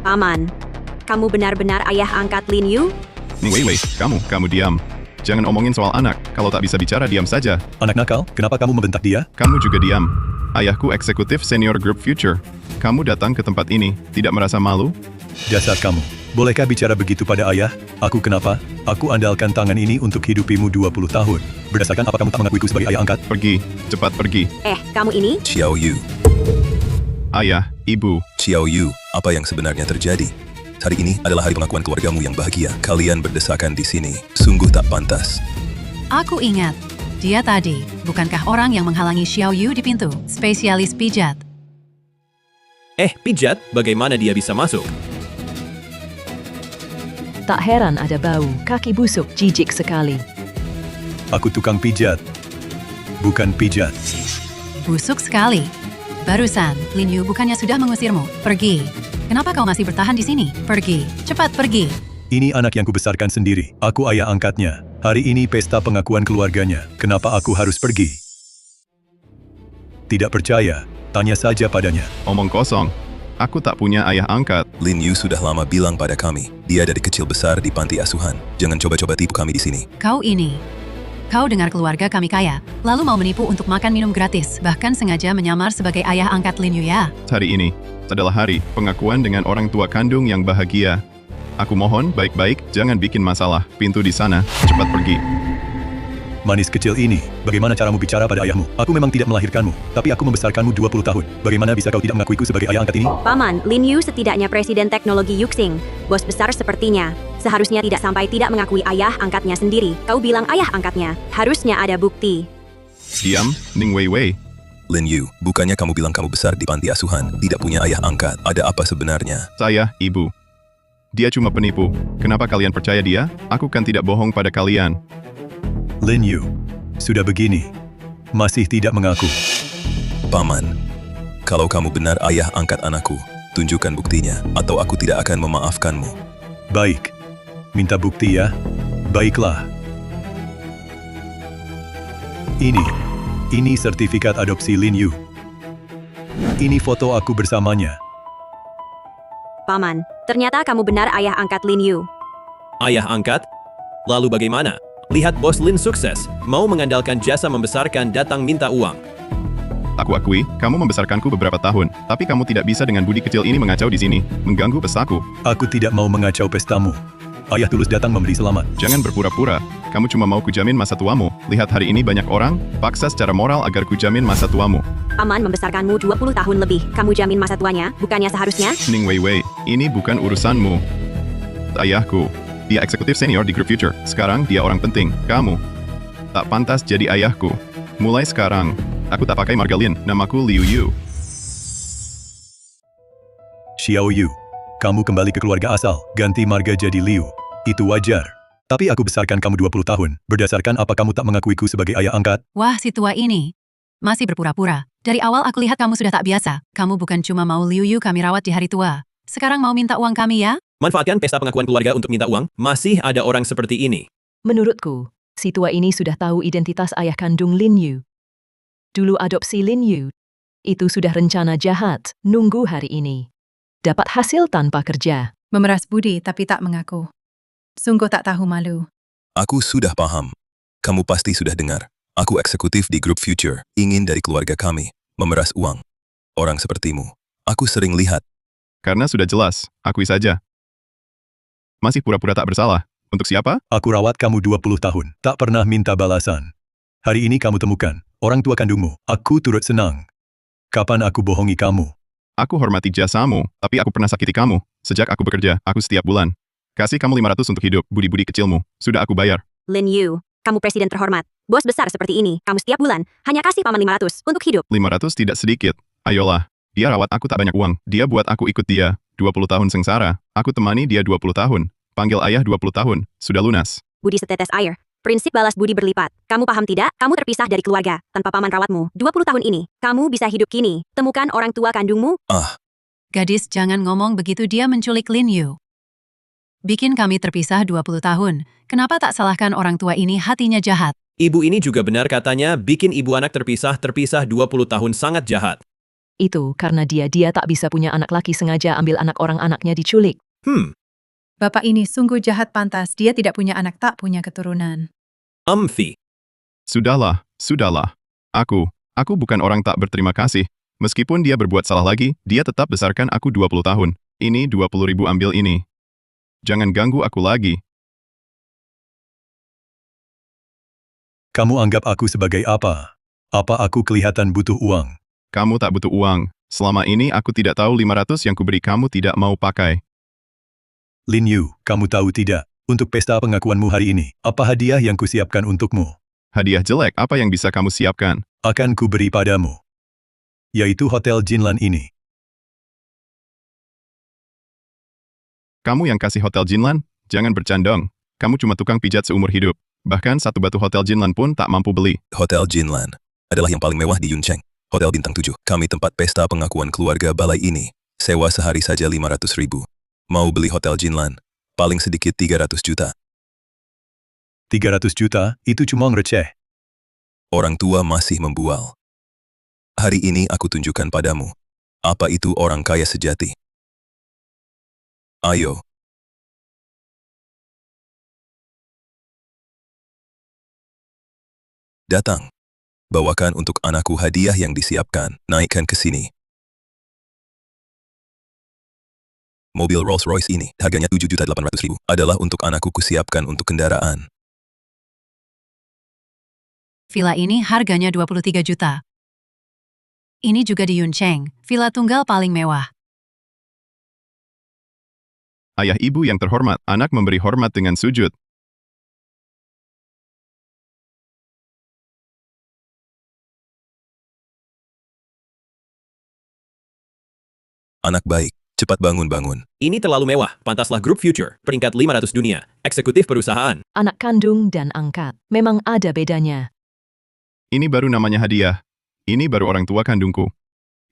Paman, kamu benar-benar ayah angkat Lin Yu? Ning Wei, kamu diam. Jangan omongin soal anak, kalau tak bisa bicara diam saja. Anak nakal, kenapa kamu membentak dia? Kamu juga diam. Ayahku eksekutif senior Group Future. Kamu datang ke tempat ini, tidak merasa malu? Dasar kamu. Bolehkah bicara begitu pada ayah? Aku kenapa? Aku andalkan tangan ini untuk hidupimu 20 tahun. Berdasarkan apa kamu tak mengakuiku sebagai ayah angkat? Pergi, cepat pergi. Kamu ini? Xiao Yu. Ayah, ibu, Xiao Yu, apa yang sebenarnya terjadi? Hari ini adalah hari pengakuan keluargamu yang bahagia. Kalian berdesakan di sini. Sungguh tak pantas. Aku ingat, dia tadi, bukankah orang yang menghalangi Xiao Yu di pintu? Spesialis pijat. Pijat? Bagaimana dia bisa masuk? Tak heran ada bau, kaki busuk, jijik sekali. Aku tukang pijat. Bukan pijat. Busuk sekali. Barusan, Lin Yu bukannya sudah mengusirmu? Pergi. Kenapa kau masih bertahan di sini? Pergi. Cepat pergi. Ini anak yang kubesarkan sendiri. Aku ayah angkatnya. Hari ini pesta pengakuan keluarganya. Kenapa aku harus pergi? Tidak percaya? Tanya saja padanya. omong kosong. Aku tak punya ayah angkat. Lin Yu sudah lama bilang pada kami, dia dari kecil besar di panti asuhan. Jangan coba-coba tipu kami di sini. Kau dengar keluarga kami kaya, lalu mau menipu untuk makan minum gratis, bahkan sengaja menyamar sebagai ayah angkat Lin Yu ya? Hari ini adalah hari pengakuan dengan orang tua kandung yang bahagia. Aku mohon baik-baik, jangan bikin masalah. Pintu di sana, cepat pergi. Manis kecil ini, bagaimana caramu bicara pada ayahmu? Aku memang tidak melahirkanmu, tapi aku membesarkanmu 20 tahun. Bagaimana bisa kau tidak mengakuiku sebagai ayah angkat ini? Paman, Lin Yu setidaknya presiden teknologi Yuxing. Bos besar sepertinya. Seharusnya tidak sampai tidak mengakui ayah angkatnya sendiri. Kau bilang ayah angkatnya. Harusnya ada bukti. Diam, Ning Wei. Lin Yu, bukannya kamu bilang kamu besar di panti asuhan, tidak punya ayah angkat. Ada apa sebenarnya? Saya, ibu. Dia cuma penipu. Kenapa kalian percaya dia? Aku kan tidak bohong pada kalian. Lin Yu, sudah begini, masih tidak mengaku. Paman, kalau kamu benar ayah angkat anakku, tunjukkan buktinya, atau aku tidak akan memaafkanmu. Baik, minta bukti ya. Baiklah. Ini sertifikat adopsi Lin Yu. Ini foto aku bersamanya. Paman, ternyata kamu benar ayah angkat Lin Yu. Ayah angkat? Lalu bagaimana? Lihat bos Lin sukses, mau mengandalkan jasa membesarkan datang minta uang. Aku akui, kamu membesarkanku beberapa tahun, tapi kamu tidak bisa dengan budi kecil ini mengacau di sini, mengganggu pestaku. Aku tidak mau mengacau pestamu. Ayah tulus datang memberi selamat. Jangan berpura-pura, kamu cuma mau kujamin masa tuamu. Lihat hari ini banyak orang, paksa secara moral agar kujamin masa tuamu. Paman membesarkanmu 20 tahun lebih. Kamu jamin masa tuanya, bukannya seharusnya? Ning Wei, ini bukan urusanmu. Ayahku, dia eksekutif senior di Group Future. Sekarang dia orang penting, kamu. Tak pantas jadi ayahku. Mulai sekarang, aku tak pakai marga Lin, namaku Liu Yu. Xiao Yu, kamu kembali ke keluarga asal, ganti marga jadi Liu. Itu wajar. Tapi aku besarkan kamu 20 tahun. Berdasarkan apa kamu tak mengakuiku sebagai ayah angkat? Wah, si tua ini. Masih berpura-pura. Dari awal aku lihat kamu sudah tak biasa. Kamu bukan cuma mau Liu Yu kami rawat di hari tua. Sekarang mau minta uang kami ya? Manfaatkan pesta pengakuan keluarga untuk minta uang, masih ada orang seperti ini. Menurutku, si tua ini sudah tahu identitas ayah kandung Lin Yu. Dulu adopsi Lin Yu, itu sudah rencana jahat, nunggu hari ini. Dapat hasil tanpa kerja. Memeras budi tapi tak mengaku. Sungguh tak tahu malu. Aku sudah paham. Kamu pasti sudah dengar. Aku eksekutif di Group Future, ingin dari keluarga kami, memeras uang. Orang sepertimu, aku sering lihat. Karena sudah jelas, akui saja. Masih pura-pura tak bersalah. Untuk siapa? Aku rawat kamu 20 tahun, tak pernah minta balasan. Hari ini kamu temukan, orang tua kandungmu. Aku turut senang. Kapan aku bohongi kamu? Aku hormati jasamu, tapi aku pernah sakiti kamu. Sejak aku bekerja, aku setiap bulan. Kasih kamu 500 untuk hidup, budi-budi kecilmu. Sudah aku bayar. Lin Yu, kamu presiden terhormat. Bos besar seperti ini, kamu setiap bulan hanya kasih paman 500 untuk hidup. 500 tidak sedikit. Ayolah. Dia rawat aku tak banyak uang. Dia buat aku ikut dia. 20 tahun sengsara. Aku temani dia 20 tahun. Panggil ayah 20 tahun. Sudah lunas. Budi setetes air. Prinsip balas budi berlipat. Kamu paham tidak? Kamu terpisah dari keluarga. Tanpa paman rawatmu 20 tahun ini. Kamu bisa hidup kini. Temukan orang tua kandungmu. Gadis, jangan ngomong begitu, dia menculik Lin Yu. Bikin kami terpisah 20 tahun. Kenapa tak salahkan orang tua ini, hatinya jahat. Ibu ini juga benar katanya, bikin ibu anak terpisah 20 tahun sangat jahat. Itu karena dia tak bisa punya anak laki, sengaja ambil anak orang, anaknya diculik. Bapak ini sungguh jahat, pantas dia tidak punya anak, tak punya keturunan. Fi. Sudahlah, sudahlah. Aku bukan orang tak berterima kasih. Meskipun dia berbuat salah lagi, dia tetap besarkan aku 20 tahun. Ini 20.000, ambil ini. Jangan ganggu aku lagi. Kamu anggap aku sebagai apa? Apa aku kelihatan butuh uang? Kamu tak butuh uang. Selama ini aku tidak tahu 500 yang kuberi kamu tidak mau pakai. Lin Yu, kamu tahu tidak? Untuk pesta pengakuanmu hari ini, apa hadiah yang kusiapkan untukmu? Hadiah jelek apa yang bisa kamu siapkan? Akan kuberi padamu. Yaitu Hotel Jinlan ini. Kamu yang kasih Hotel Jinlan? Jangan bercandong. Kamu cuma tukang pijat seumur hidup. Bahkan satu batu Hotel Jinlan pun tak mampu beli. Hotel Jinlan adalah yang paling mewah di Yuncheng. Hotel bintang 7. Kami tempat pesta pengakuan keluarga balai ini. Sewa sehari saja 500.000. Mau beli Hotel Jinlan? Paling sedikit 300 juta. 300 juta, itu cuma receh. Orang tua masih membual. Hari ini aku tunjukkan padamu. Apa itu orang kaya sejati? Ayo. Datang. Bawakan untuk anakku hadiah yang disiapkan. Naikkan ke sini. Mobil Rolls-Royce ini, harganya 7.800.000, adalah untuk anakku kusiapkan untuk kendaraan. Villa ini harganya 23 juta. Ini juga di Yuncheng, villa tunggal paling mewah. Ayah ibu yang terhormat, anak memberi hormat dengan sujud. Anak baik, cepat bangun-bangun. Ini terlalu mewah, pantaslah Group Future, peringkat 500 dunia, eksekutif perusahaan. Anak kandung dan angkat. Memang ada bedanya. Ini baru namanya hadiah. Ini baru orang tua kandungku.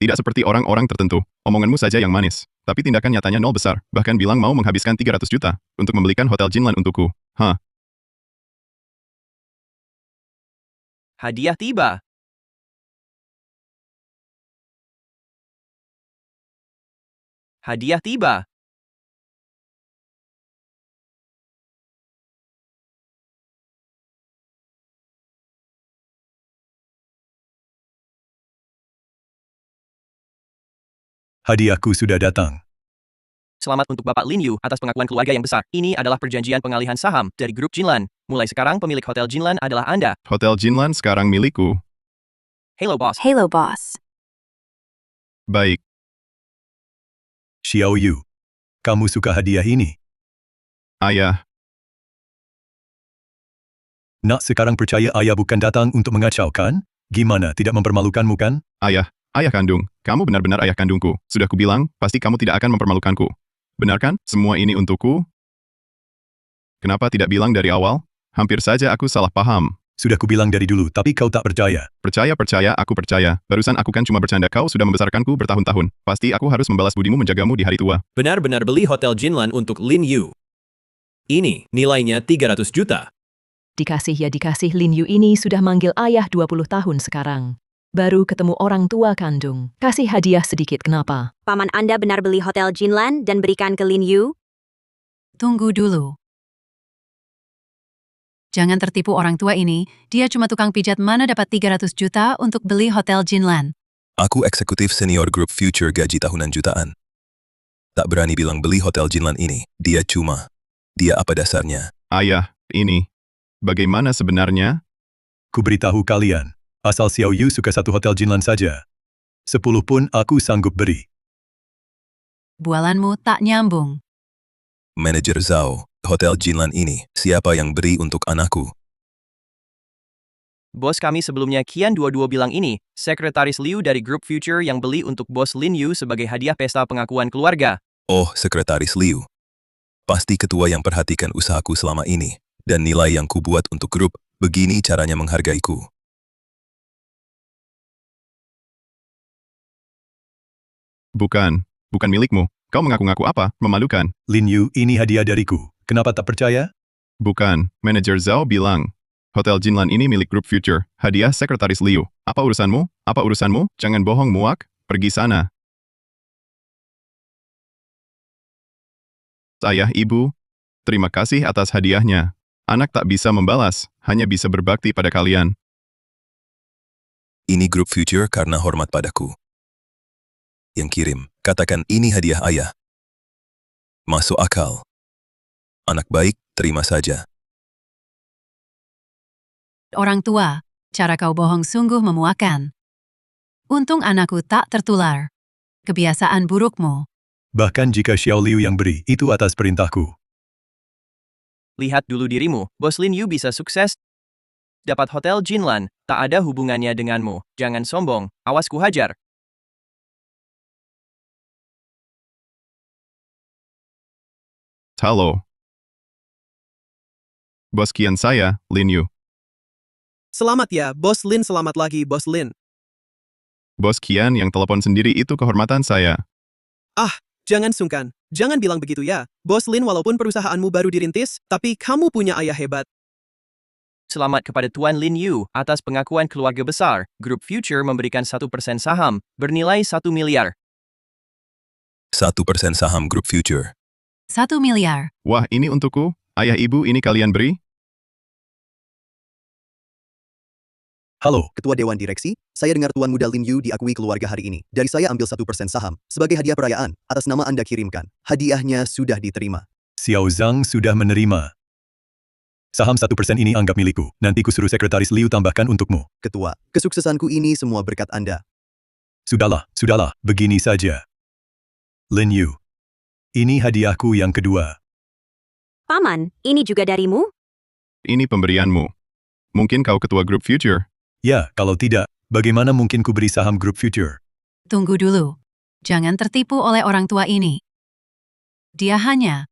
Tidak seperti orang-orang tertentu. Omonganmu saja yang manis. Tapi tindakan nyatanya nol besar. Bahkan bilang mau menghabiskan 300 juta untuk membelikan Hotel Jinlan untukku. Hadiah tiba. Hadiah tiba. Hadiahku sudah datang. Selamat untuk Bapak Lin Yu atas pengakuan keluarga yang besar. Ini adalah perjanjian pengalihan saham dari grup Jinlan. Mulai sekarang pemilik Hotel Jinlan adalah Anda. Hotel Jinlan sekarang milikku. Hello, boss. Halo, boss. Baik. Xiao Yu, kamu suka hadiah ini? Ayah, Nak sekarang percaya ayah bukan datang untuk mengacau, kan? Gimana, tidak mempermalukanmu, kan? ayah kandung. Kamu benar-benar ayah kandungku. Sudah kubilang, pasti kamu tidak akan mempermalukanku. Benar kan? Semua ini untukku? Kenapa tidak bilang dari awal? Hampir saja aku salah paham. Sudah kubilang dari dulu, tapi kau tak percaya. Percaya, aku percaya. Barusan aku kan cuma bercanda, kau sudah membesarkanku bertahun-tahun. Pasti aku harus membalas budimu menjagamu di hari tua. Benar-benar beli Hotel Jinlan untuk Lin Yu. Ini nilainya 300 juta. Dikasih ya dikasih. Lin Yu ini sudah manggil ayah 20 tahun sekarang. Baru ketemu orang tua kandung. Kasih hadiah sedikit, kenapa? Paman Anda benar beli Hotel Jinlan dan berikan ke Lin Yu? Tunggu dulu. Jangan tertipu orang tua ini, dia cuma tukang pijat, mana dapat 300 juta untuk beli Hotel Jinlan. Aku eksekutif senior Group Future, gaji tahunan jutaan. Tak berani bilang beli Hotel Jinlan ini. Dia apa dasarnya? Ayah, ini. Bagaimana sebenarnya? Ku beritahu kalian, asal Xiao Yu suka satu Hotel Jinlan saja. 10 pun aku sanggup beri. Bualanmu tak nyambung. Manajer Zhao, Hotel Jinlan ini, siapa yang beri untuk anakku? Bos kami sebelumnya Kian 22 bilang ini, Sekretaris Liu dari Group Future yang beli untuk Bos Lin Yu sebagai hadiah pesta pengakuan keluarga. Oh, Sekretaris Liu. Pasti ketua yang perhatikan usahaku selama ini, dan nilai yang kubuat untuk grup, begini caranya menghargaiku. Bukan milikmu. Kau mengaku-ngaku apa? Memalukan. Lin Yu, ini hadiah dariku. Kenapa tak percaya? Bukan. Manajer Zhao bilang. Hotel Jinlan ini milik Group Future. Hadiah Sekretaris Liu. Apa urusanmu? Jangan bohong muak. Pergi sana. Ayah, ibu, terima kasih atas hadiahnya. Anak tak bisa membalas, hanya bisa berbakti pada kalian. Ini grup Future karena hormat padaku. Yang kirim, katakan ini hadiah ayah. Masuk akal. Anak baik, terima saja. Orang tua, cara kau bohong sungguh memuakkan. Untung anakku tak tertular. Kebiasaan burukmu. Bahkan jika Xiao Liu yang beri, itu atas perintahku. Lihat dulu dirimu, Bos Lin Yu bisa sukses. Dapat Hotel Jinlan, tak ada hubungannya denganmu. Jangan sombong, awas ku hajar. Halo. Bos Kian saya, Lin Yu. Selamat ya, Bos Lin, selamat lagi, Bos Lin. Bos Kian yang telepon sendiri itu kehormatan saya. Jangan sungkan, jangan bilang begitu ya. Bos Lin, walaupun perusahaanmu baru dirintis, tapi kamu punya ayah hebat. Selamat kepada Tuan Lin Yu atas pengakuan keluarga besar. Grup Future memberikan 1% saham, bernilai 1 miliar. 1% saham grup Future. 1 miliar. Wah, ini untukku. Ayah, ibu, ini kalian beri? Halo, Ketua Dewan Direksi, saya dengar Tuan Muda Lin Yu diakui keluarga hari ini. Dari saya ambil 1% saham. Sebagai hadiah perayaan, atas nama Anda kirimkan. Hadiahnya sudah diterima. Xiao Zhang sudah menerima. Saham 1% ini anggap milikku. Nanti ku suruh sekretaris Liu tambahkan untukmu. Ketua, kesuksesanku ini semua berkat Anda. Sudahlah, begini saja. Lin Yu. Ini hadiahku yang kedua. Paman, ini juga darimu? Ini pemberianmu. Mungkin kau ketua grup Future. Ya, kalau tidak, bagaimana mungkin ku beri saham grup Future? Tunggu dulu. Jangan tertipu oleh orang tua ini. Dia hanya...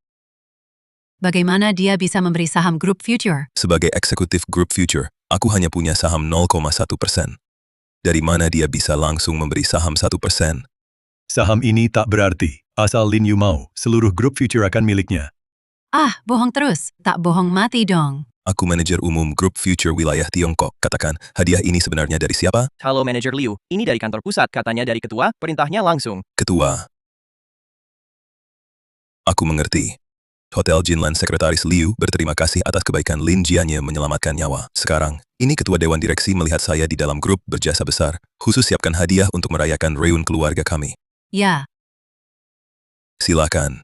Bagaimana dia bisa memberi saham grup Future? Sebagai eksekutif grup Future, aku hanya punya saham 0,1%. Dari mana dia bisa langsung memberi saham 1%? Saham ini tak berarti. Asal Lin Yu mau, seluruh grup Future akan miliknya. Ah, bohong terus. Tak bohong mati dong. Aku manajer umum grup Future wilayah Tiongkok. Katakan, hadiah ini sebenarnya dari siapa? Halo Manajer Liu, ini dari kantor pusat, katanya dari ketua, perintahnya langsung. Ketua. Aku mengerti. Hotel Jinlan Sekretaris Liu berterima kasih atas kebaikan Lin Jianye menyelamatkan nyawa. Sekarang, ini Ketua Dewan Direksi melihat saya di dalam grup berjasa besar, khusus siapkan hadiah untuk merayakan reun keluarga kami. Ya, Silakan.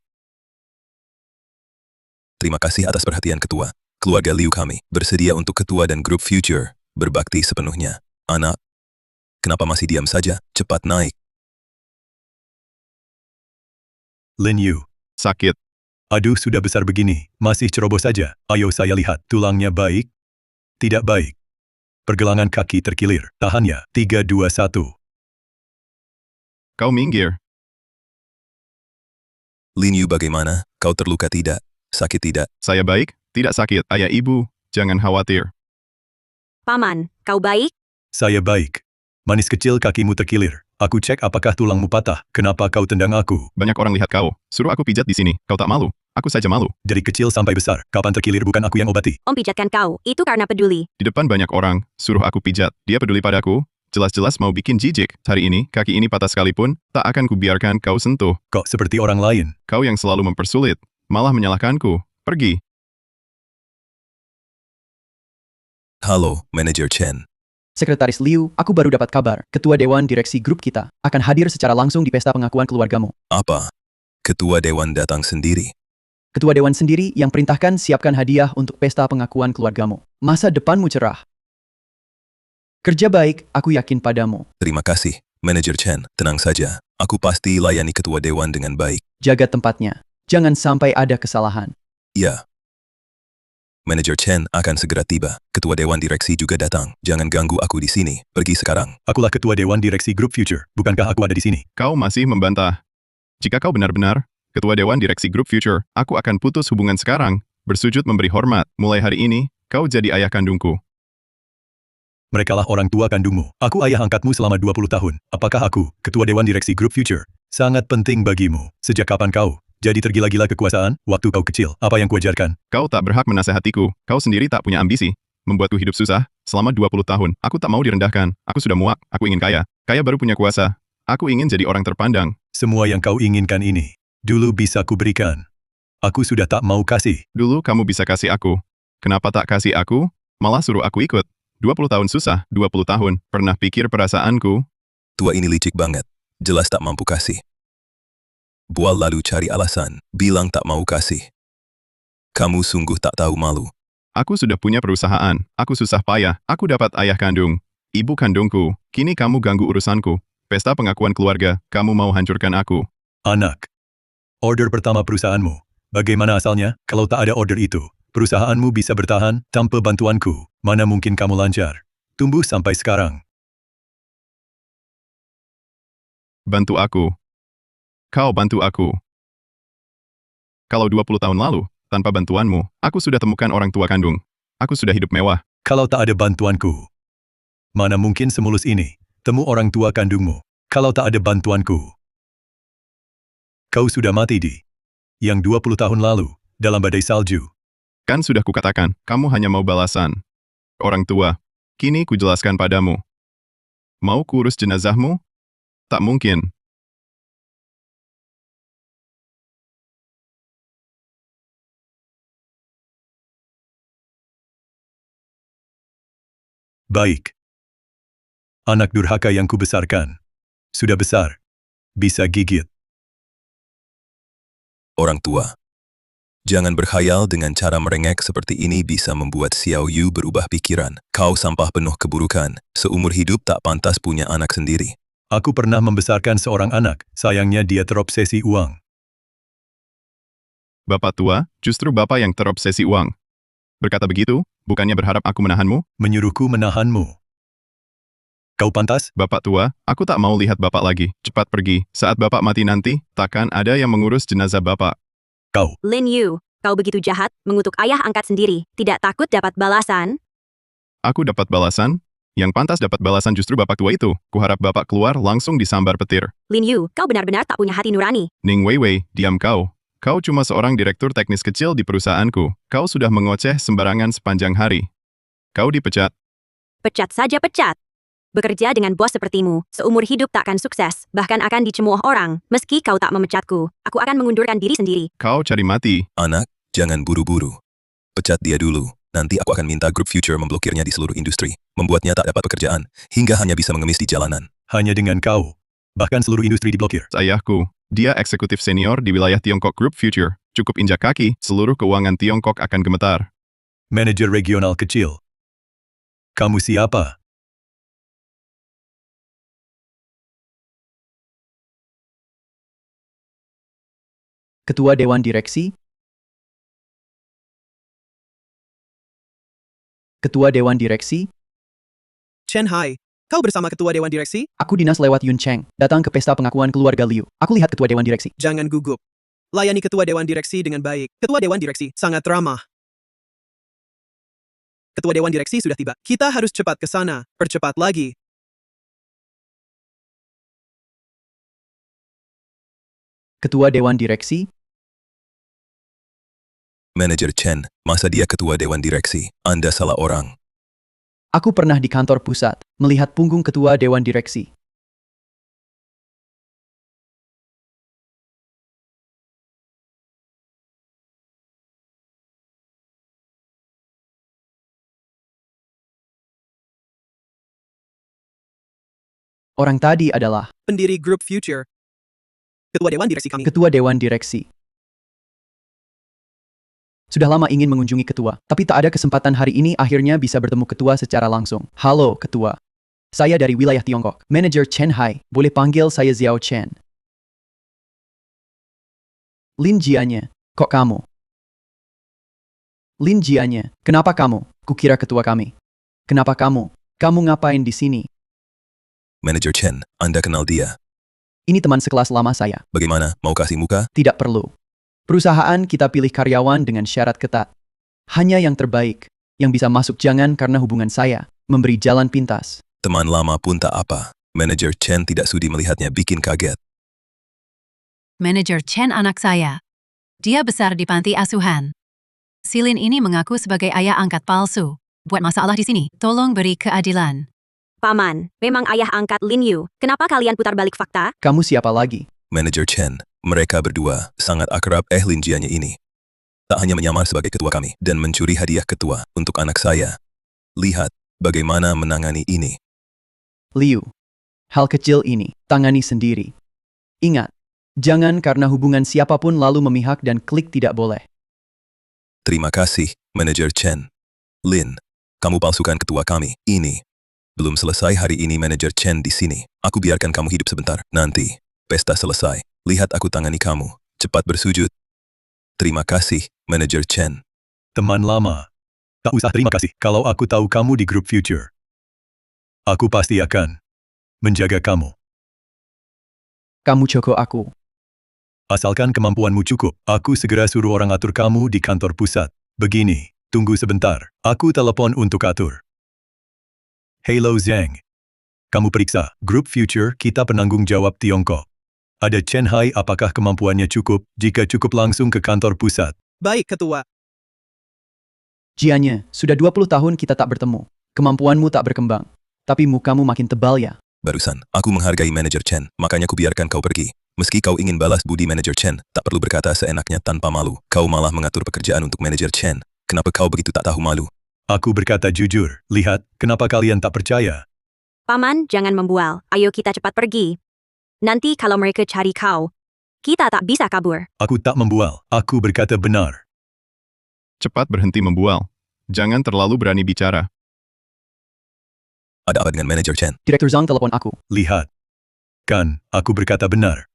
Terima kasih atas perhatian Ketua. Keluarga Liu kami bersedia untuk Ketua dan grup Future berbakti sepenuhnya. Anak, kenapa masih diam saja? Cepat naik. Lin Yu. Sakit. Aduh, sudah besar begini. Masih ceroboh saja. Ayo saya lihat. Tulangnya baik? Tidak baik. Pergelangan kaki terkilir. Tahan ya. 3, 2, 1. Kau minggir. Lin Yu bagaimana? Kau terluka tidak? Sakit tidak? Saya baik, tidak sakit. Ayah, ibu, jangan khawatir. Paman, kau baik? Saya baik. Manis kecil kakimu terkilir. Aku cek apakah tulangmu patah. Kenapa kau tendang aku? Banyak orang lihat kau. Suruh aku pijat di sini. Kau tak malu? Aku saja malu. Dari kecil sampai besar. Kapan terkilir bukan aku yang obati. Om pijatkan kau, itu karena peduli. Di depan banyak orang, suruh aku pijat. Dia peduli padaku. Jelas-jelas mau bikin jijik. Hari ini, kaki ini patah sekalipun, tak akan kubiarkan kau sentuh. Kok seperti orang lain? Kau yang selalu mempersulit, malah menyalahkanku. Pergi. Halo, Manajer Chen. Sekretaris Liu, aku baru dapat kabar. Ketua Dewan Direksi grup kita akan hadir secara langsung di pesta pengakuan keluargamu. Apa? Ketua Dewan datang sendiri. Ketua Dewan sendiri yang perintahkan siapkan hadiah untuk pesta pengakuan keluargamu. Masa depanmu cerah. Kerja baik, aku yakin padamu. Terima kasih, Manajer Chen. Tenang saja, aku pasti layani Ketua Dewan dengan baik. Jaga tempatnya. Jangan sampai ada kesalahan. Ya. Manajer Chen akan segera tiba. Ketua Dewan Direksi juga datang. Jangan ganggu aku di sini. Pergi sekarang. Akulah Ketua Dewan Direksi Grup Future. Bukankah aku ada di sini? Kau masih membantah. Jika kau benar-benar Ketua Dewan Direksi Grup Future, aku akan putus hubungan sekarang. Bersujud memberi hormat. Mulai hari ini, kau jadi ayah kandungku. Merekalah orang tua kandungmu. Aku ayah angkatmu selama 20 tahun. Apakah aku, Ketua Dewan Direksi Grup Future, sangat penting bagimu? Sejak kapan kau jadi tergila-gila kekuasaan? Waktu kau kecil, apa yang kuajarkan? Kau tak berhak menasehatiku. Kau sendiri tak punya ambisi. Membuatku hidup susah selama 20 tahun. Aku tak mau direndahkan. Aku sudah muak. Aku ingin kaya. Kaya baru punya kuasa. Aku ingin jadi orang terpandang. Semua yang kau inginkan ini, dulu bisa kuberikan. Aku sudah tak mau kasih. Dulu kamu bisa kasih aku. Kenapa tak kasih aku? Malah suruh aku ikut. 20 tahun susah, 20 tahun. Pernah pikir perasaanku? Tua ini licik banget. Jelas tak mampu kasih. Bual lalu cari alasan, bilang tak mau kasih. Kamu sungguh tak tahu malu. Aku sudah punya perusahaan. Aku susah payah. Aku dapat ayah kandung. Ibu kandungku. Kini kamu ganggu urusanku. Pesta pengakuan keluarga. Kamu mau hancurkan aku. Anak. Order pertama perusahaanmu. Bagaimana asalnya? Kalau tak ada order itu, perusahaanmu bisa bertahan tanpa bantuanku. Mana mungkin kamu lancar? Tumbuh sampai sekarang. Bantu aku. Kau bantu aku. Kalau 20 tahun lalu, tanpa bantuanmu, aku sudah temukan orang tua kandung. Aku sudah hidup mewah. Kalau tak ada bantuanku, mana mungkin semulus ini? Temu orang tua kandungmu. Kalau tak ada bantuanku, kau sudah mati di yang 20 tahun lalu, dalam badai salju. Kan sudah kukatakan, kamu hanya mau balasan. Orang tua. Kini kujelaskan padamu. Mau kurus jenazahmu? Tak mungkin. Baik. Anak durhaka yang kubesarkan. Sudah besar. Bisa gigit. Orang tua. Jangan berkhayal dengan cara merengek seperti ini bisa membuat Xiao Yu berubah pikiran. Kau sampah penuh keburukan. Seumur hidup tak pantas punya anak sendiri. Aku pernah membesarkan seorang anak. Sayangnya dia terobsesi uang. Bapak tua, justru bapak yang terobsesi uang. Berkata begitu, bukannya berharap aku menahanmu? Menyuruhku menahanmu. Kau pantas? Bapak tua, aku tak mau lihat bapak lagi. Cepat pergi. Saat bapak mati nanti, takkan ada yang mengurus jenazah bapak. Kau. Lin Yu, kau begitu jahat, mengutuk ayah angkat sendiri. Tidak takut dapat balasan? Aku dapat balasan? Yang pantas dapat balasan justru bapak tua itu. Kuharap bapak keluar langsung disambar petir. Lin Yu, kau benar-benar tak punya hati nurani. Ning Weiwei, diam kau. Kau cuma seorang direktur teknis kecil di perusahaanku. Kau sudah mengoceh sembarangan sepanjang hari. Kau dipecat. Pecat saja pecat. Bekerja dengan bos sepertimu, seumur hidup tak akan sukses, bahkan akan dicemooh orang. Meski kau tak memecatku, aku akan mengundurkan diri sendiri. Kau cari mati. Anak, jangan buru-buru. Pecat dia dulu. Nanti aku akan minta Group Future memblokirnya di seluruh industri. Membuatnya tak dapat pekerjaan, hingga hanya bisa mengemis di jalanan. Hanya dengan kau. Bahkan seluruh industri diblokir. Ayahku, dia eksekutif senior di wilayah Tiongkok Group Future. Cukup injak kaki, seluruh keuangan Tiongkok akan gemetar. Manajer regional kecil. Kamu siapa? Ketua Dewan Direksi. Ketua Dewan Direksi. Chen Hai, kau bersama Ketua Dewan Direksi? Aku dinas lewat Yun Cheng, datang ke pesta pengakuan keluarga Liu. Aku lihat Ketua Dewan Direksi. Jangan gugup. Layani Ketua Dewan Direksi dengan baik. Ketua Dewan Direksi sangat ramah. Ketua Dewan Direksi sudah tiba. Kita harus cepat ke sana. Percepat lagi. Ketua Dewan Direksi. Manajer Chen, masa dia ketua Dewan Direksi? Anda salah orang. Aku pernah di kantor pusat, melihat punggung Ketua Dewan Direksi. Orang tadi adalah pendiri Group Future. Ketua Dewan Direksi kami. Ketua Dewan Direksi. Sudah lama ingin mengunjungi ketua, tapi tak ada kesempatan hari ini akhirnya bisa bertemu ketua secara langsung. Halo, ketua. Saya dari wilayah Tiongkok. Manajer Chen Hai, boleh panggil saya Xiao Chen. Lin Jianya, kok kamu? Lin Jianya, kenapa kamu? Kukira ketua kami. Kenapa kamu? Kamu ngapain di sini? Manajer Chen, Anda kenal dia? Ini teman sekelas lama saya. Bagaimana, mau kasih muka? Tidak perlu. Perusahaan kita pilih karyawan dengan syarat ketat. Hanya yang terbaik, yang bisa masuk jangan karena hubungan saya, memberi jalan pintas. Teman lama pun tak apa. Manajer Chen tidak sudi melihatnya bikin kaget. Manajer Chen anak saya. Dia besar di panti asuhan. Silin ini mengaku sebagai ayah angkat palsu. Buat masalah di sini, tolong beri keadilan. Paman, memang ayah angkat Lin Yu. Kenapa kalian putar balik fakta? Kamu siapa lagi? Manager Chen, mereka berdua sangat akrab Lin Jianya ini. Tak hanya menyamar sebagai ketua kami dan mencuri hadiah ketua untuk anak saya. Lihat bagaimana menangani ini. Liu. Hal kecil ini, tangani sendiri. Ingat, jangan karena hubungan siapapun lalu memihak dan klik tidak boleh. Terima kasih, Manager Chen. Lin, kamu palsukan ketua kami. Ini. Belum selesai hari ini Manager Chen di sini. Aku biarkan kamu hidup sebentar. Nanti, pesta selesai. Lihat aku tangani kamu. Cepat bersujud. Terima kasih, Manager Chen. Teman lama. Tak usah terima kasih kalau aku tahu kamu di grup future. Aku pasti akan menjaga kamu. Kamu coko aku. Asalkan kemampuanmu cukup, aku segera suruh orang atur kamu di kantor pusat. Begini, tunggu sebentar. Aku telepon untuk atur. Hello Zhang. Kamu periksa, grup future kita penanggung jawab Tiongkok. Ada Chen Hai, apakah kemampuannya cukup? Jika cukup langsung ke kantor pusat. Baik, Ketua. Jianya, sudah 20 tahun kita tak bertemu. Kemampuanmu tak berkembang. Tapi mukamu makin tebal ya. Barusan, aku menghargai Manager Chen, makanya ku biarkan kau pergi. Meski kau ingin balas budi Manager Chen, tak perlu berkata seenaknya tanpa malu. Kau malah mengatur pekerjaan untuk Manager Chen. Kenapa kau begitu tak tahu malu? Aku berkata jujur, lihat, kenapa kalian tak percaya? Paman, jangan membual. Ayo kita cepat pergi. Nanti kalau mereka cari kau, kita tak bisa kabur. Aku tak membual, aku berkata benar. Cepat berhenti membual. Jangan terlalu berani bicara. Ada apa dengan Manager Chen? Direktur Zhang telepon aku. Lihat. Kan, aku berkata benar.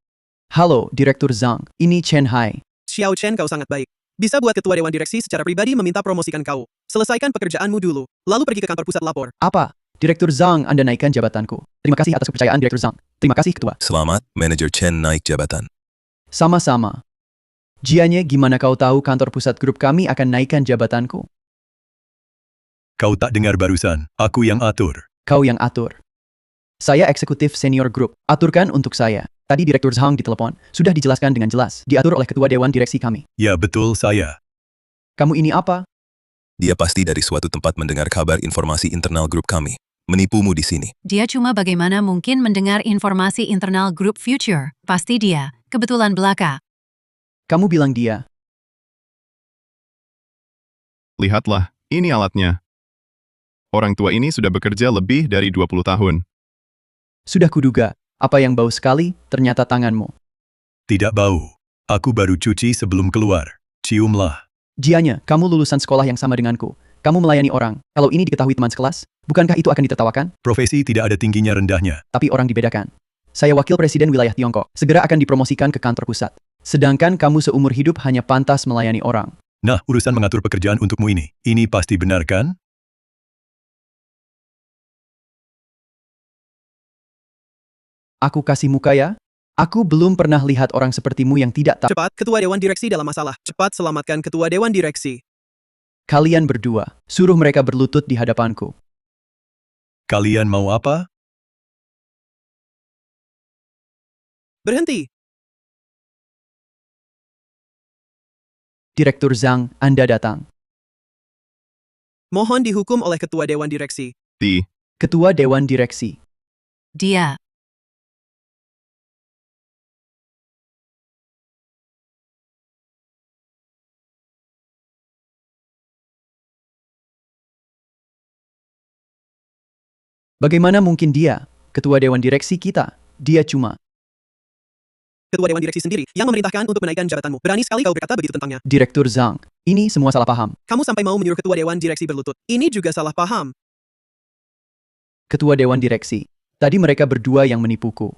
Halo, Direktur Zhang. Ini Chen Hai. Xiao Chen, kau sangat baik. Bisa buat ketua dewan direksi secara pribadi meminta promosikan kau. Selesaikan pekerjaanmu dulu, lalu pergi ke kantor pusat lapor. Apa? Direktur Zhang, Anda naikkan jabatanku. Terima kasih atas kepercayaan Direktur Zhang. Terima kasih, Ketua. Selamat, Manager Chen naik jabatan. Sama-sama. Jianya, gimana kau tahu kantor pusat grup kami akan naikkan jabatanku? Kau tak dengar barusan, aku yang atur. Kau yang atur. Saya eksekutif senior grup. Aturkan untuk saya. Tadi Direktur Zhang ditelepon. Sudah dijelaskan dengan jelas. Diatur oleh ketua dewan direksi kami. Ya betul saya. Kamu ini apa? Dia pasti dari suatu tempat mendengar kabar informasi internal grup kami. Menipumu di sini. Dia cuma bagaimana mungkin mendengar informasi internal grup future. Pasti dia. Kebetulan belaka. Kamu bilang dia. Lihatlah, ini alatnya. Orang tua ini sudah bekerja lebih dari 20 tahun. Sudah kuduga. Apa yang bau sekali, ternyata tanganmu. Tidak bau. Aku baru cuci sebelum keluar. Ciumlah. Jianya, kamu lulusan sekolah yang sama denganku. Kamu melayani orang. Kalau ini diketahui teman sekelas, bukankah itu akan ditertawakan? Profesi tidak ada tingginya rendahnya. Tapi orang dibedakan. Saya wakil presiden wilayah Tiongkok. Segera akan dipromosikan ke kantor pusat. Sedangkan kamu seumur hidup hanya pantas melayani orang. Nah, urusan mengatur pekerjaan untukmu ini pasti benar kan? Aku kasih muka ya? Aku belum pernah lihat orang sepertimu yang tidak tak. Cepat, ketua dewan direksi dalam masalah. Cepat selamatkan ketua dewan direksi. Kalian berdua, suruh mereka berlutut di hadapanku. Kalian mau apa? Berhenti. Direktur Zhang, Anda datang. Mohon dihukum oleh ketua dewan direksi. Ketua dewan direksi. Dia. Bagaimana mungkin dia, ketua dewan direksi kita? Dia cuma. Ketua dewan direksi sendiri yang memerintahkan untuk menaikkan jabatanmu. Berani sekali kau berkata begitu tentangnya. Direktur Zhang, ini semua salah paham. Kamu sampai mau menyuruh ketua dewan direksi berlutut. Ini juga salah paham. Ketua dewan direksi. Tadi mereka berdua yang menipuku.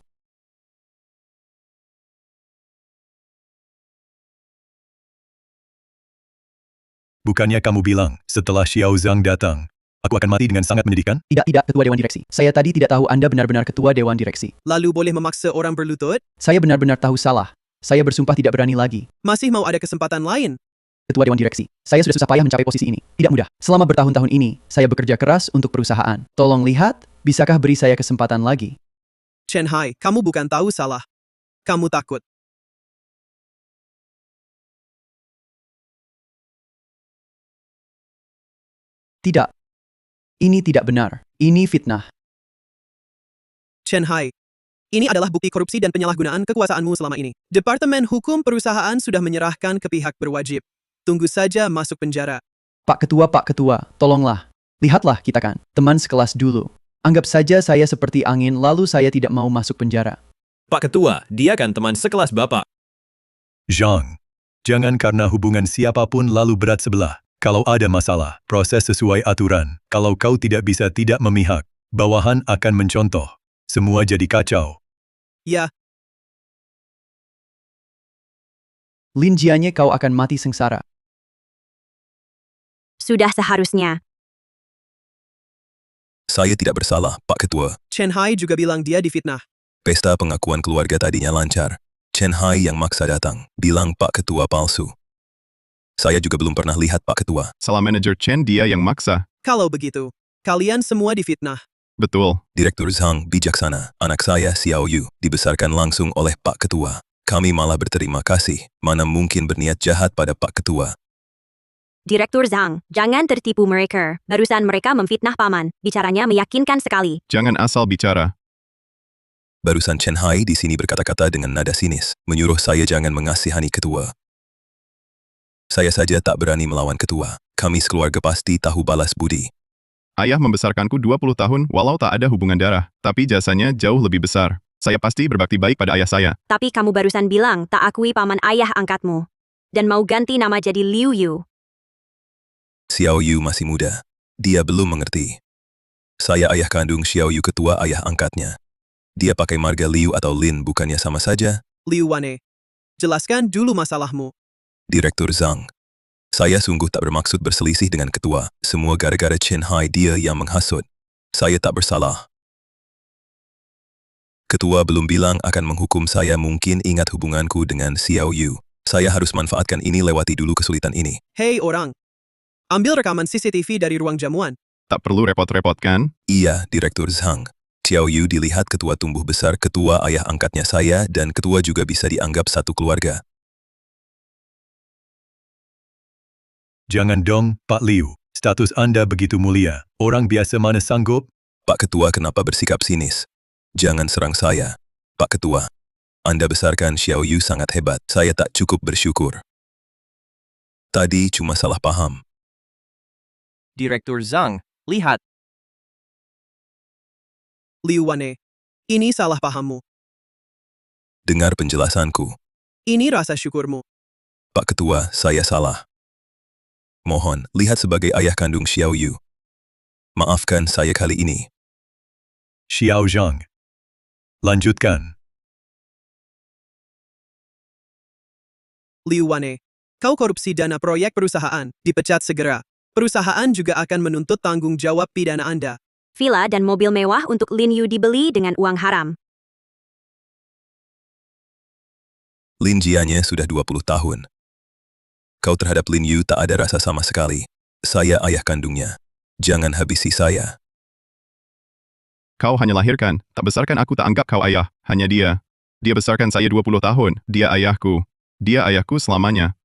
Bukannya kamu bilang, setelah Xiao Zhang datang, aku akan mati dengan sangat menyedihkan? Tidak, ketua dewan direksi. Saya tadi tidak tahu Anda benar-benar ketua dewan direksi. Lalu boleh memaksa orang berlutut? Saya benar-benar tahu salah. Saya bersumpah tidak berani lagi. Masih mau ada kesempatan lain? Ketua dewan direksi, saya sudah susah payah mencapai posisi ini. Tidak mudah. Selama bertahun-tahun ini, saya bekerja keras untuk perusahaan. Tolong lihat, bisakah beri saya kesempatan lagi? Chen Hai, kamu bukan tahu salah. Kamu takut. Tidak. Ini tidak benar. Ini fitnah. Chen Hai. Ini adalah bukti korupsi dan penyalahgunaan kekuasaanmu selama ini. Departemen Hukum Perusahaan sudah menyerahkan ke pihak berwajib. Tunggu saja masuk penjara. Pak Ketua, tolonglah. Lihatlah kita kan, teman sekelas dulu. Anggap saja saya seperti angin lalu saya tidak mau masuk penjara. Pak Ketua, dia kan teman sekelas Bapak. Zhang, jangan karena hubungan siapapun lalu berat sebelah. Kalau ada masalah, proses sesuai aturan. Kalau kau tidak bisa tidak memihak, bawahan akan mencontoh. Semua jadi kacau. Ya, Lin Jianye kau akan mati sengsara. Sudah seharusnya. Saya tidak bersalah, Pak Ketua. Chen Hai juga bilang dia difitnah. Pesta pengakuan keluarga tadinya lancar. Chen Hai yang maksa datang, bilang Pak Ketua palsu. Saya juga belum pernah lihat Pak Ketua. Salah manajer Chen, dia yang maksa. Kalau begitu, kalian semua difitnah. Betul. Direktur Zhang bijaksana, anak saya Xiao Yu, dibesarkan langsung oleh Pak Ketua. Kami malah berterima kasih, mana mungkin berniat jahat pada Pak Ketua. Direktur Zhang, jangan tertipu mereka. Barusan mereka memfitnah paman. Bicaranya meyakinkan sekali. Jangan asal bicara. Barusan Chen Hai di sini berkata-kata dengan nada sinis, menyuruh saya jangan mengasihani ketua. Saya saja tak berani melawan ketua. Kami sekeluarga pasti tahu balas budi. Ayah membesarkanku 20 tahun walau tak ada hubungan darah, tapi jasanya jauh lebih besar. Saya pasti berbakti baik pada ayah saya. Tapi kamu barusan bilang tak akui paman ayah angkatmu. Dan mau ganti nama jadi Liu Yu. Xiao Yu masih muda. Dia belum mengerti. Saya ayah kandung Xiao Yu, ketua ayah angkatnya. Dia pakai marga Liu atau Lin bukannya sama saja? Liu Wane, jelaskan dulu masalahmu. Direktur Zhang. Saya sungguh tak bermaksud berselisih dengan ketua. Semua gara-gara Chen Hai, dia yang menghasut. Saya tak bersalah. Ketua belum bilang akan menghukum saya, mungkin ingat hubunganku dengan Xiao Yu. Saya harus manfaatkan ini, lewati dulu kesulitan ini. Hei orang, ambil rekaman CCTV dari ruang jamuan. Tak perlu repot-repot kan? Iya, Direktur Zhang. Xiao Yu dilihat ketua tumbuh besar, ketua ayah angkatnya saya, dan ketua juga bisa dianggap satu keluarga. Jangan dong, Pak Liu. Status Anda begitu mulia. Orang biasa mana sanggup? Pak Ketua kenapa bersikap sinis? Jangan serang saya. Pak Ketua, Anda besarkan Xiao Yu sangat hebat. Saya tak cukup bersyukur. Tadi cuma salah paham. Direktur Zhang, lihat. Liu Wane, ini salah pahammu. Dengar penjelasanku. Ini rasa syukurmu. Pak Ketua, saya salah. Mohon, lihat sebagai ayah kandung Xiao Yu. Maafkan saya kali ini. Xiao Zhang. Lanjutkan. Liu Wane, kau korupsi dana proyek perusahaan, dipecat segera. Perusahaan juga akan menuntut tanggung jawab pidana Anda. Villa dan mobil mewah untuk Lin Yu dibeli dengan uang haram. Lin Jianye sudah 20 tahun. Kau terhadap Lin Yu tak ada rasa sama sekali. Saya ayah kandungnya. Jangan habisi saya. Kau hanya lahirkan, tak besarkan aku, tak anggap kau ayah. Hanya dia. Dia besarkan saya 20 tahun. Dia ayahku. Dia ayahku selamanya.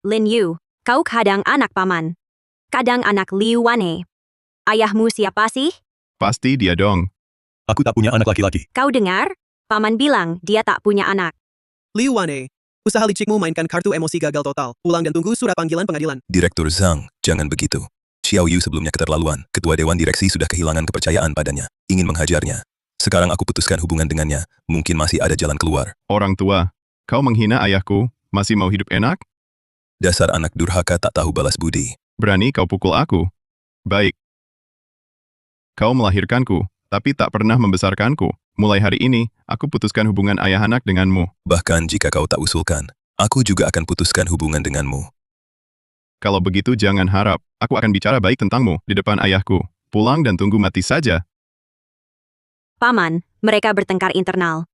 Lin Yu, kau kadang anak paman. Kadang anak Liu Wane. Ayahmu siapa sih? Pasti dia dong. Aku tak punya anak laki-laki. Kau dengar? Paman bilang dia tak punya anak. Liu Wane, usaha licikmu mainkan kartu emosi gagal total. Ulang dan tunggu surat panggilan pengadilan. Direktur Zhang, jangan begitu. Xiao Yu sebelumnya keterlaluan. Ketua Dewan Direksi sudah kehilangan kepercayaan padanya. Ingin menghajarnya. Sekarang aku putuskan hubungan dengannya. Mungkin masih ada jalan keluar. Orang tua, kau menghina ayahku, masih mau hidup enak? Dasar anak durhaka tak tahu balas budi. Berani kau pukul aku? Baik. Kau melahirkanku, tapi tak pernah membesarkanku. Mulai hari ini, aku putuskan hubungan ayah anak denganmu. Bahkan jika kau tak usulkan, aku juga akan putuskan hubungan denganmu. Kalau begitu jangan harap, aku akan bicara baik tentangmu di depan ayahku. Pulang dan tunggu mati saja. Paman, mereka bertengkar internal.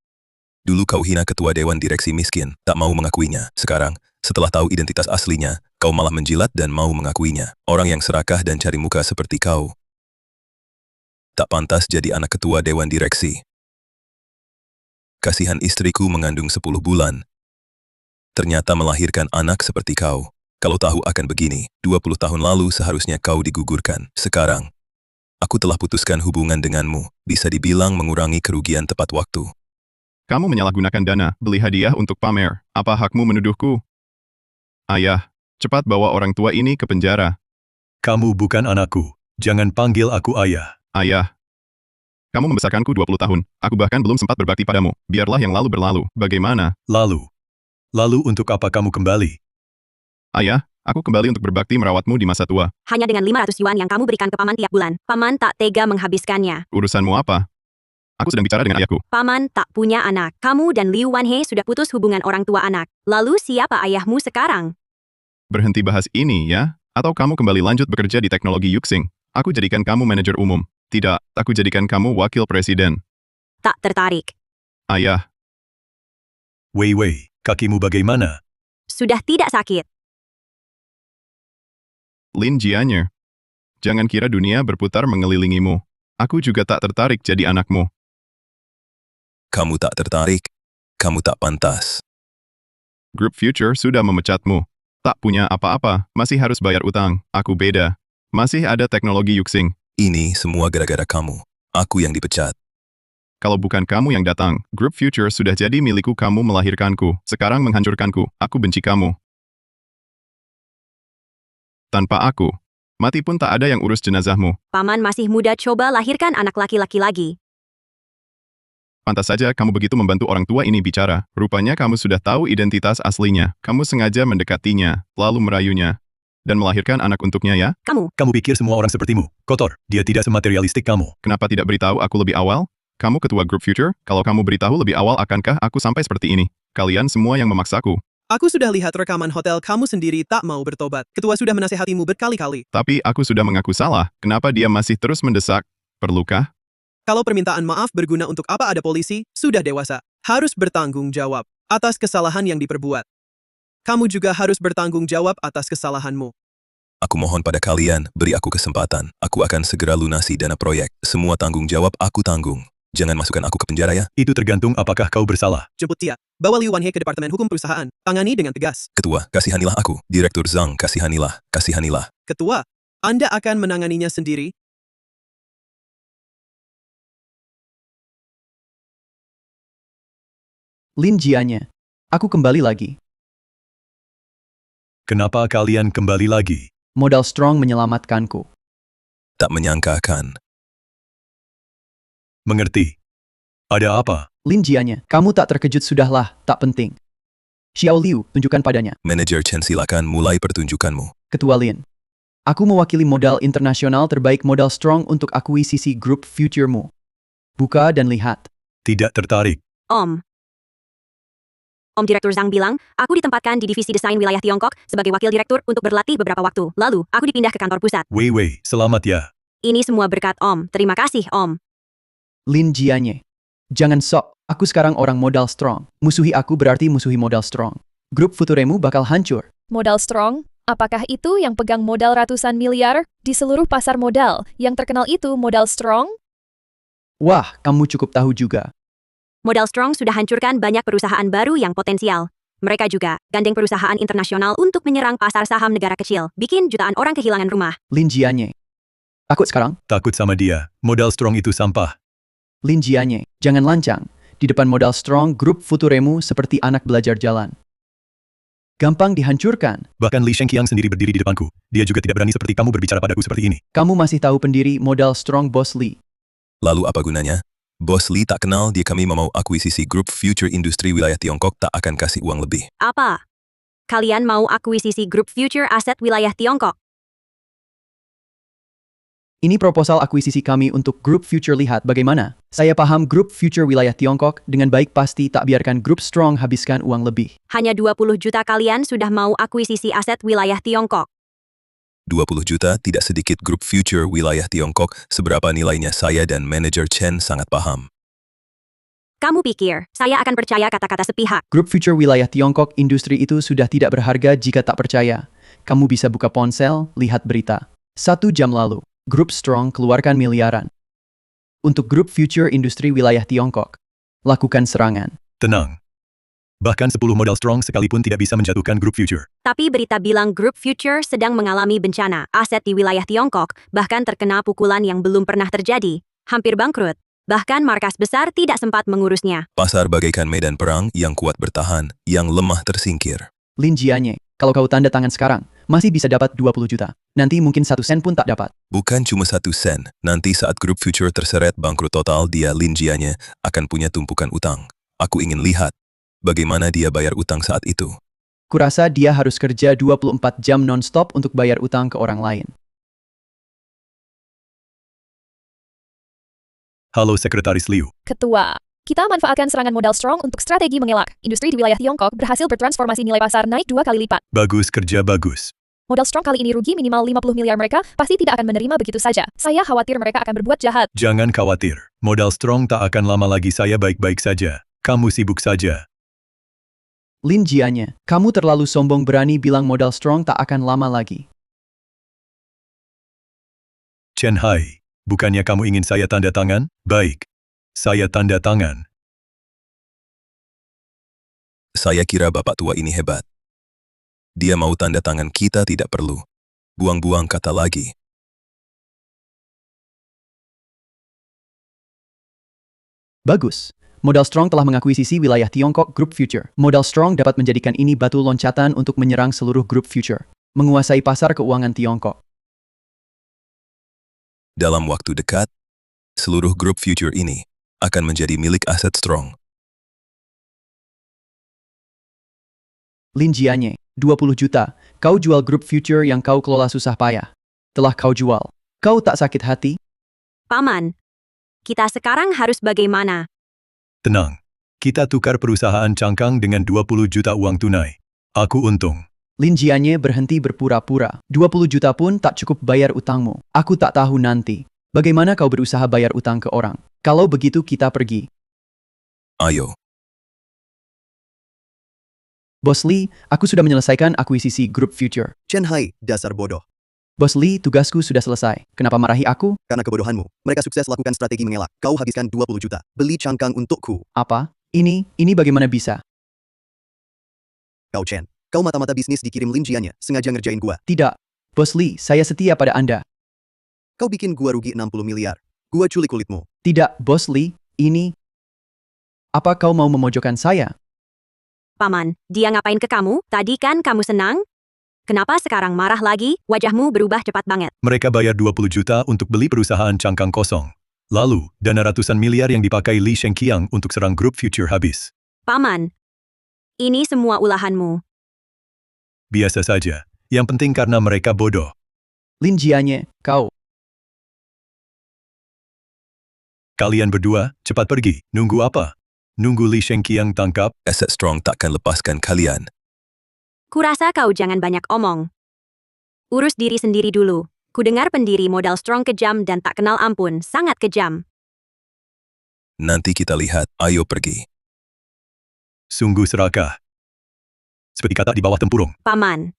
Dulu kau hina ketua Dewan Direksi miskin, tak mau mengakuinya. Sekarang, setelah tahu identitas aslinya, kau malah menjilat dan mau mengakuinya. Orang yang serakah dan cari muka seperti kau tak pantas jadi anak ketua Dewan Direksi. Kasihan istriku mengandung 10 bulan. Ternyata melahirkan anak seperti kau. Kalau tahu akan begini, 20 tahun lalu seharusnya kau digugurkan. Sekarang, Aku telah putuskan hubungan denganmu, bisa dibilang mengurangi kerugian tepat waktu. Kamu menyalahgunakan dana, beli hadiah untuk pamer. Apa hakmu menuduhku? Ayah, cepat bawa orang tua ini ke penjara. Kamu bukan anakku. Jangan panggil aku ayah. Ayah, kamu membesarkanku 20 tahun. Aku bahkan belum sempat berbakti padamu. Biarlah yang lalu berlalu. Bagaimana? Lalu untuk apa kamu kembali? Ayah, aku kembali untuk berbakti merawatmu di masa tua. Hanya dengan 500 yuan yang kamu berikan ke paman tiap bulan. Paman tak tega menghabiskannya. Urusanmu apa? Aku sedang bicara dengan ayahku. Paman tak punya anak. Kamu dan Liu Wanhe sudah putus hubungan orang tua anak. Lalu siapa ayahmu sekarang? Berhenti bahas ini ya? Atau kamu kembali lanjut bekerja di teknologi Yuxing? Aku jadikan kamu manajer umum. Tidak, aku jadikan kamu wakil presiden. Tak tertarik. Ayah, Wei, kakimu bagaimana? Sudah tidak sakit. Lin Jianye. Jangan kira dunia berputar mengelilingimu. Aku juga tak tertarik jadi anakmu. Kamu tak tertarik, kamu tak pantas. Group Future sudah memecatmu. Tak punya apa-apa, masih harus bayar utang. Aku beda. Masih ada teknologi Yuxing. Ini semua gara-gara kamu. Aku yang dipecat. Kalau bukan kamu yang datang, Group Future sudah jadi milikku. Kamu melahirkanku, sekarang menghancurkanku. Aku benci kamu. Tanpa aku, mati pun tak ada yang urus jenazahmu. Paman masih muda, coba lahirkan anak laki-laki lagi. Pantas saja kamu begitu membantu orang tua ini bicara. Rupanya kamu sudah tahu identitas aslinya. Kamu sengaja mendekatinya, lalu merayunya, dan melahirkan anak untuknya ya? Kamu pikir semua orang sepertimu? Kotor, dia tidak sematerialistik kamu. Kenapa tidak beritahu aku lebih awal? Kamu ketua Group Future, kalau kamu beritahu lebih awal akankah aku sampai seperti ini? Kalian semua yang memaksaku. Aku sudah lihat rekaman hotel kamu sendiri tak mau bertobat. Ketua sudah menasehatimu berkali-kali. Tapi aku sudah mengaku salah. Kenapa dia masih terus mendesak? Perlukah? Kalau permintaan maaf berguna untuk apa ada polisi, sudah dewasa. Harus bertanggung jawab atas kesalahan yang diperbuat. Kamu juga harus bertanggung jawab atas kesalahanmu. Aku mohon pada kalian, beri aku kesempatan. Aku akan segera lunasi dana proyek. Semua tanggung jawab aku tanggung. Jangan masukkan aku ke penjara ya. Itu tergantung apakah kau bersalah. Jemput dia. Bawa Liu Wanhe ke Departemen Hukum Perusahaan. Tangani dengan tegas. Ketua, kasihanilah aku. Direktur Zhang, kasihanilah. Ketua, Anda akan menanganinya sendiri. Lin Jianye. Aku kembali lagi. Kenapa kalian kembali lagi? Modal strong menyelamatkanku. Tak menyangkakan. Mengerti. Ada apa? Lin Jianye, kamu tak terkejut sudahlah, tak penting. Xiao Liu, tunjukkan padanya. Manajer Chen, silakan mulai pertunjukanmu. Ketua Lin. Aku mewakili modal internasional terbaik modal strong untuk akuisisi Group Future-mu. Buka dan lihat. Tidak tertarik. Om Direktur Zhang bilang, aku ditempatkan di divisi desain wilayah Tiongkok sebagai wakil direktur untuk berlatih beberapa waktu. Lalu, aku dipindah ke kantor pusat. Wei, selamat ya. Ini semua berkat Om. Terima kasih, Om. Lin Jianye. Jangan sok, aku sekarang orang modal strong. Musuhi aku berarti musuhi modal strong. Grup Futuremu bakal hancur. Modal strong? Apakah itu yang pegang modal ratusan miliar di seluruh pasar modal? Yang terkenal itu modal strong? Wah, kamu cukup tahu juga. Modal strong sudah hancurkan banyak perusahaan baru yang potensial. Mereka juga gandeng perusahaan internasional untuk menyerang pasar saham negara kecil, bikin jutaan orang kehilangan rumah. Lin Jianye. Takut sekarang? Takut sama dia. Modal strong itu sampah. Lin Jianye, jangan lancang. Di depan modal strong, Grup Futuremu seperti anak belajar jalan. Gampang dihancurkan. Bahkan Li Shengqiang sendiri berdiri di depanku. Dia juga tidak berani seperti kamu berbicara padaku seperti ini. Kamu masih tahu pendiri modal strong Bos Li. Lalu apa gunanya? Bos Li tak kenal dia. Kami mau akuisisi Group Future Industri wilayah Tiongkok, tak akan kasih uang lebih. Apa? Kalian mau akuisisi Group Future aset wilayah Tiongkok? Ini proposal akuisisi kami untuk Group Future, lihat bagaimana. Saya paham Group Future wilayah Tiongkok dengan baik, pasti tak biarkan Group Strong habiskan uang lebih. Hanya 20 juta kalian sudah mau akuisisi aset wilayah Tiongkok. 20 juta tidak sedikit. Group Future wilayah Tiongkok, seberapa nilainya saya dan manajer Chen sangat paham. Kamu pikir, saya akan percaya kata-kata sepihak? Group Future wilayah Tiongkok industri itu sudah tidak berharga jika tak percaya. Kamu bisa buka ponsel, lihat berita. 1 jam lalu, Group Strong keluarkan miliaran. Untuk Group Future industri wilayah Tiongkok. Lakukan serangan. Tenang. Bahkan 10 modal strong sekalipun tidak bisa menjatuhkan grup future. Tapi berita bilang Group Future sedang mengalami bencana. Aset di wilayah Tiongkok bahkan terkena pukulan yang belum pernah terjadi. Hampir bangkrut. Bahkan markas besar tidak sempat mengurusnya. Pasar bagaikan medan perang yang kuat bertahan, yang lemah tersingkir. Lin Jianye, kalau kau tanda tangan sekarang, masih bisa dapat 20 juta. Nanti mungkin 1 sen pun tak dapat. Bukan cuma 1 sen, nanti saat grup future terseret bangkrut total dia Lin Jianye akan punya tumpukan utang. Aku ingin lihat bagaimana dia bayar utang saat itu. Kurasa dia harus kerja 24 jam non-stop untuk bayar utang ke orang lain. Halo Sekretaris Liu. Ketua, kita manfaatkan serangan modal strong untuk strategi mengelak. Industri di wilayah Tiongkok berhasil bertransformasi nilai pasar naik 2 kali lipat. Bagus kerja bagus. Modal strong kali ini rugi minimal 50 miliar mereka pasti tidak akan menerima begitu saja. Saya khawatir mereka akan berbuat jahat. Jangan khawatir. Modal strong tak akan lama lagi, saya baik-baik saja. Kamu sibuk saja. Lin Jianye, kamu terlalu sombong berani bilang modal strong tak akan lama lagi. Chen Hai, bukannya kamu ingin saya tanda tangan? Baik. Saya tanda tangan. Saya kira bapak tua ini hebat. Dia mau tanda tangan, kita tidak perlu. Buang-buang kata lagi. Bagus. Modal Strong telah mengakuisisi wilayah Tiongkok Group Future. Modal Strong dapat menjadikan ini batu loncatan untuk menyerang seluruh Group Future. Menguasai pasar keuangan Tiongkok. Dalam waktu dekat, seluruh Group Future ini akan menjadi milik aset Strong. Lin Jianye, 20 juta. Kau jual Group Future yang kau kelola susah payah. Telah kau jual. Kau tak sakit hati? Paman, kita sekarang harus bagaimana? Tenang. Kita tukar perusahaan cangkang dengan 20 juta uang tunai. Aku untung. Lin Jianye berhenti berpura-pura. 20 juta pun tak cukup bayar utangmu. Aku tak tahu nanti. Bagaimana kau berusaha bayar utang ke orang? Kalau begitu kita pergi. Ayo. Bos Lee, aku sudah menyelesaikan akuisisi Group Future. Chen Hai, dasar bodoh. Bos Lee, tugasku sudah selesai. Kenapa marahi aku? Karena kebodohanmu, mereka sukses lakukan strategi mengelak. Kau habiskan 20 juta. Beli cangkang untukku. Apa? Ini bagaimana bisa? Kau Chen, kau mata-mata bisnis dikirim Lin Jianye, sengaja ngerjain gua. Tidak. Bos Lee, saya setia pada Anda. Kau bikin gua rugi 60 miliar. Gua culik kulitmu. Tidak, Bos Lee, ini... Apa kau mau memojokkan saya? Paman, dia ngapain ke kamu? Tadi kan kamu senang? Kenapa sekarang marah lagi? Wajahmu berubah cepat banget. Mereka bayar 20 juta untuk beli perusahaan cangkang kosong. Lalu, dana ratusan miliar yang dipakai Li Shengqiang untuk serang Group Future habis. Paman, ini semua ulahanmu. Biasa saja. Yang penting karena mereka bodoh. Lin Jianye, kau... Kalian berdua, cepat pergi. Nunggu apa? Nunggu Li Shengqiang tangkap? Aset Strong takkan lepaskan kalian. Kurasa kau jangan banyak omong. Urus diri sendiri dulu. Kudengar pendiri modal strong kejam dan tak kenal ampun, sangat kejam. Nanti kita lihat, ayo pergi. Sungguh serakah. Seperti kata di bawah tempurung. Paman,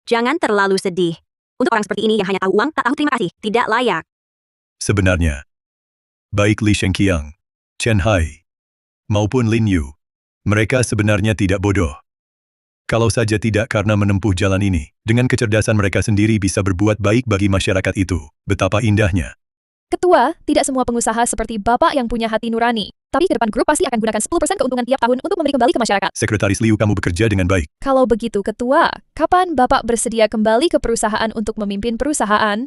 jangan terlalu sedih. Untuk orang seperti ini yang hanya tahu uang, tak tahu terima kasih, tidak layak. Sebenarnya, baik Li Shengqiang, Chen Hai, maupun Lin Yu, mereka sebenarnya tidak bodoh. Kalau saja tidak karena menempuh jalan ini, dengan kecerdasan mereka sendiri bisa berbuat baik bagi masyarakat itu. Betapa indahnya. Ketua, tidak semua pengusaha seperti Bapak yang punya hati nurani. Tapi ke depan grup pasti akan gunakan 10% keuntungan tiap tahun untuk memberi kembali ke masyarakat. Sekretaris Liu, kamu bekerja dengan baik. Kalau begitu, Ketua, kapan Bapak bersedia kembali ke perusahaan untuk memimpin perusahaan?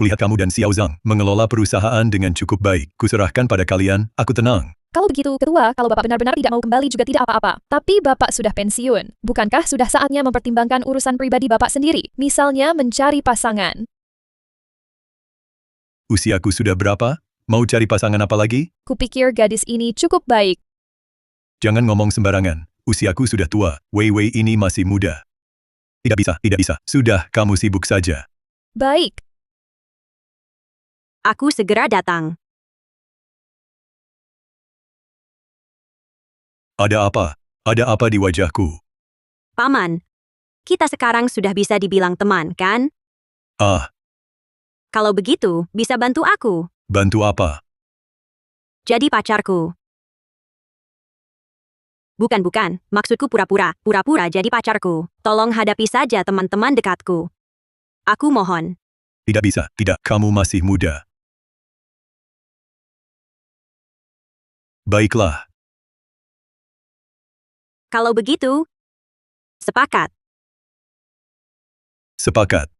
Kulihat kamu dan Xiao Zhang mengelola perusahaan dengan cukup baik. Kuserahkan pada kalian, aku tenang. Kalau begitu, Ketua, kalau Bapak benar-benar tidak mau kembali juga tidak apa-apa. Tapi Bapak sudah pensiun. Bukankah sudah saatnya mempertimbangkan urusan pribadi Bapak sendiri? Misalnya mencari pasangan. Usiaku sudah berapa? Mau cari pasangan apa lagi? Kupikir gadis ini cukup baik. Jangan ngomong sembarangan. Usiaku sudah tua. Wei Wei ini masih muda. Tidak bisa, tidak bisa. Sudah, kamu sibuk saja. Baik. Aku segera datang. Ada apa? Ada apa di wajahku? Paman, kita sekarang sudah bisa dibilang teman, kan? Ah, Kalau begitu, bisa bantu aku. bantu apa? Jadi pacarku. Bukan, maksudku pura-pura jadi pacarku. Tolong hadapi saja teman-teman dekatku. Aku mohon. Tidak bisa, tidak, kamu masih muda. Baiklah, Kalau begitu, sepakat. sepakat.